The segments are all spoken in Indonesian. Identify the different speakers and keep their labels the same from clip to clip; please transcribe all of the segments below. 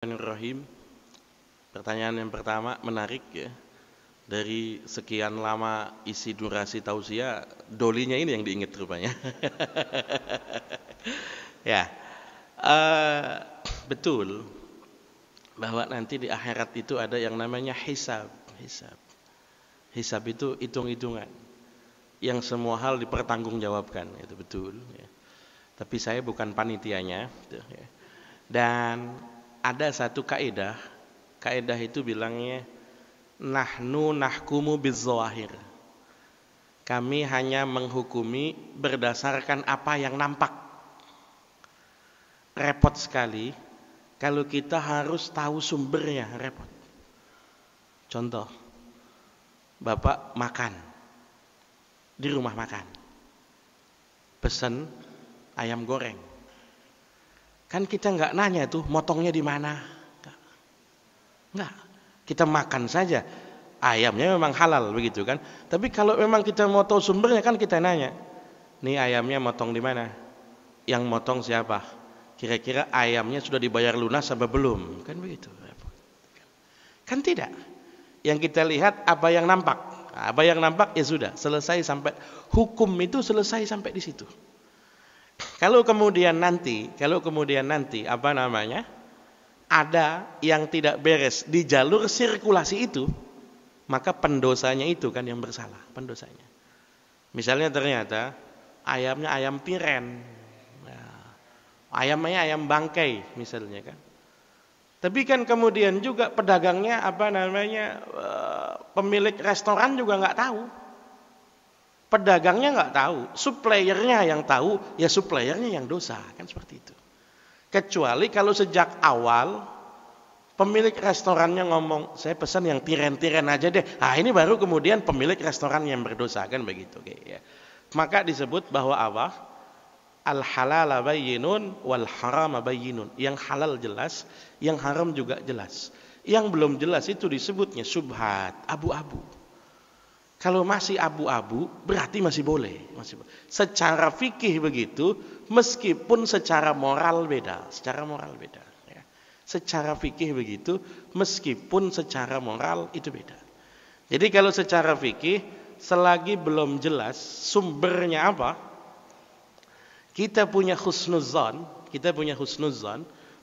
Speaker 1: Bismillahirrahmanirrahim. Pertanyaan yang pertama menarik ya. Dari sekian lama isi durasi tausiah, dolinya ini yang diingat rupanya. Ya, betul bahwa nanti di akhirat itu ada yang namanya hisab. Hisab itu hitung-hitungan, yang semua hal dipertanggungjawabkan. Itu betul. Ya. Tapi saya bukan panitianya. Gitu, ya. Dan ada satu kaidah itu bilangnya nahnu nahkumu bizzawahir. Kami hanya menghukumi berdasarkan apa yang nampak. Repot sekali kalau kita harus tahu sumbernya, repot. Contoh, Bapak makan di rumah makan, pesen ayam goreng. Kan kita nggak nanya tuh motongnya di mana, nggak. Kita makan saja. Ayamnya memang halal begitu kan. Tapi kalau memang kita mau tahu sumbernya kan kita nanya. Nih ayamnya motong di mana? Yang motong siapa? Kira-kira ayamnya sudah dibayar lunas apa belum? Kan begitu. Kan tidak. Yang kita lihat apa yang nampak. Apa yang nampak ya sudah selesai sampai hukum itu selesai sampai di situ. Kalau kemudian nanti apa namanya? Ada yang tidak beres di jalur sirkulasi itu, maka pendosanya itu kan yang bersalah, pendosanya. Misalnya ternyata ayamnya ayam tiren. Ayamnya ayam bangkai misalnya kan. Tapi kan kemudian juga pedagangnya apa namanya? Pemilik restoran juga nggak tahu. Pedagangnya nggak tahu, suppliernya yang tahu, ya suppliernya yang dosa, kan seperti itu. Kecuali kalau sejak awal pemilik restorannya ngomong, saya pesan yang tiren-tiren aja deh. Ah ini baru kemudian pemilik restoran yang berdosa, kan begitu. Ya. Maka disebut bahwa apa? Al halal bayyinun wal haram bayyinun. Yang halal jelas, yang haram juga jelas. Yang belum jelas itu disebutnya syubhat, abu-abu. Kalau masih abu-abu berarti masih boleh. Secara fikih begitu, meskipun secara moral beda. Ya. Secara fikih begitu, meskipun secara moral itu beda. Jadi kalau secara fikih, selagi belum jelas sumbernya apa, kita punya husnuzan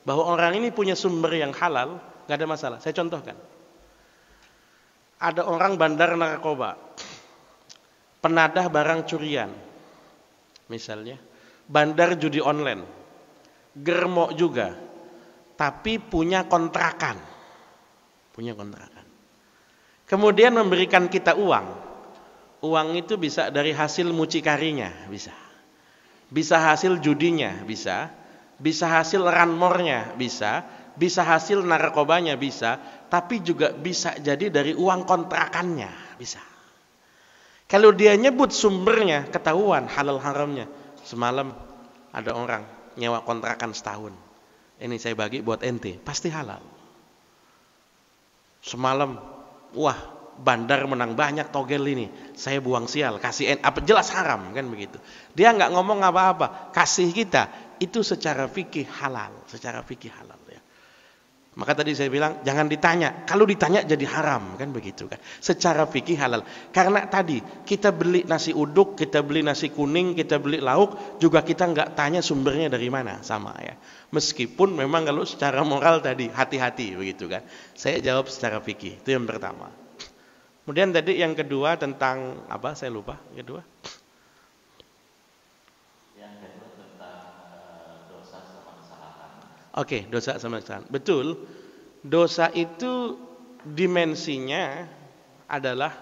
Speaker 1: bahwa orang ini punya sumber yang halal, nggak ada masalah. Saya contohkan. Ada orang bandar narkoba, penadah barang curian, misalnya, bandar judi online, germok juga, tapi punya kontrakan. Kemudian memberikan kita uang. Uang itu bisa dari hasil mucikarinya, bisa hasil judinya, bisa hasil ranmornya, bisa hasil narkobanya, tapi juga bisa jadi dari uang kontrakannya, bisa. Kalau dia nyebut sumbernya, ketahuan halal haramnya. Semalam ada orang nyewa kontrakan setahun. Ini saya bagi buat ente, pasti halal. Semalam, wah bandar menang banyak togel ini, saya buang sial, kasih apa jelas haram, kan begitu. Dia nggak ngomong apa-apa, kasih kita itu secara fikih halal, ya. Maka tadi saya bilang jangan ditanya, kalau ditanya jadi haram, kan begitu kan. Secara fikih halal. Karena tadi kita beli nasi uduk, kita beli nasi kuning, kita beli lauk, juga kita nggak tanya sumbernya dari mana, sama ya. Meskipun memang kalau secara moral tadi hati-hati begitu kan. Saya jawab secara fikih, itu yang pertama. Kemudian tadi yang kedua tentang apa? Saya lupa. Yang kedua Oke, dosa sama kesalahan. Betul, dosa itu dimensinya adalah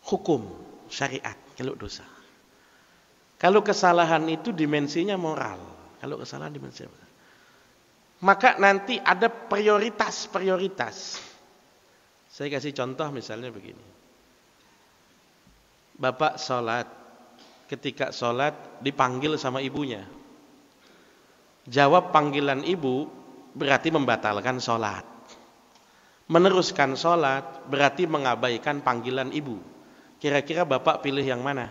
Speaker 1: hukum, syariat, kalau dosa. Kalau kesalahan itu dimensinya moral. Kalau kesalahan dimensinya moral. Maka nanti ada prioritas. Saya kasih contoh misalnya begini. Bapak sholat, ketika sholat dipanggil sama ibunya. Jawab panggilan ibu berarti membatalkan sholat. Meneruskan sholat berarti mengabaikan panggilan ibu. Kira-kira bapak pilih yang mana?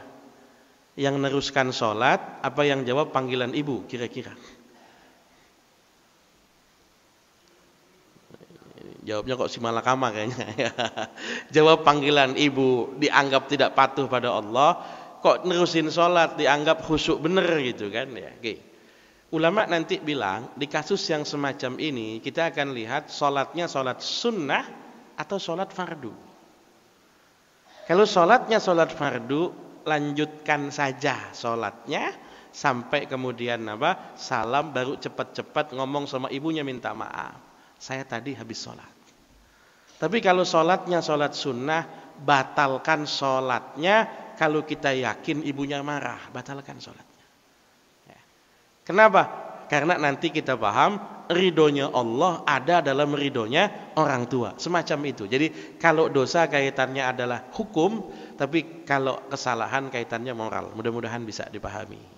Speaker 1: Yang meneruskan sholat, apa yang jawab panggilan ibu? Kira-kira. Jawabnya kok si malakama kayaknya. Jawab panggilan ibu dianggap tidak patuh pada Allah, kok nerusin sholat dianggap khusyuk bener gitu kan ya. Oke. Ulama nanti bilang di kasus yang semacam ini kita akan lihat sholatnya sholat sunnah atau sholat fardu. Kalau sholatnya sholat fardu, lanjutkan saja sholatnya sampai kemudian salam, baru cepat-cepat ngomong sama ibunya minta maaf. Saya tadi habis sholat. Tapi kalau sholatnya sholat sunnah, batalkan sholatnya. Kalau kita yakin ibunya marah, batalkan sholatnya. Ya. Kenapa? Karena nanti kita paham ridhonya Allah ada dalam ridhonya orang tua. Semacam itu. Jadi kalau dosa kaitannya adalah hukum, tapi kalau kesalahan kaitannya moral. Mudah-mudahan bisa dipahami.